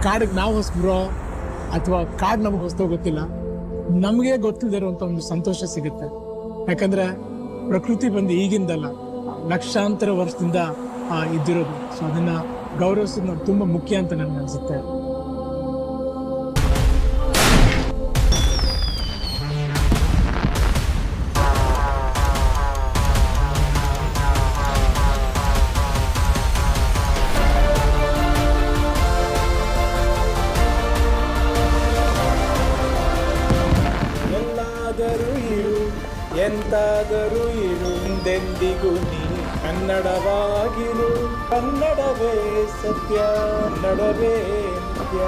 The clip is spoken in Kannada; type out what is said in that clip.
ಕಾಡಿಗೆ ನಾವು ಹೊಸಬ್ರೋ ಅಥವಾ ಕಾಡು ನಮಗೆ ಹೊಸದೋ ಗೊತ್ತಿಲ್ಲ, ನಮಗೆ ಗೊತ್ತಿಲ್ಲದೆ ಇರುವಂಥ ಒಂದು ಸಂತೋಷ ಸಿಗುತ್ತೆ. ಯಾಕಂದ್ರೆ ಪ್ರಕೃತಿ ಬಂದು ಈಗಿಂದಲ್ಲ, ಲಕ್ಷಾಂತರ ವರ್ಷದಿಂದ ಇದ್ದಿರೋದು. ಸೊ ಅದನ್ನ ಗೌರವಿಸೋದು ನಾವು ತುಂಬಾ ಮುಖ್ಯ ಅಂತ ನನಗೆ ಅನ್ಸುತ್ತೆ. ಎಂತಾದರೂ ಇರು, ಎಂದೆಂದಿಗೂ ನೀ ಕನ್ನಡವಾಗಿರು. ಕನ್ನಡವೇ ಸತ್ಯ, ಕನ್ನಡವೇ ನಿತ್ಯ.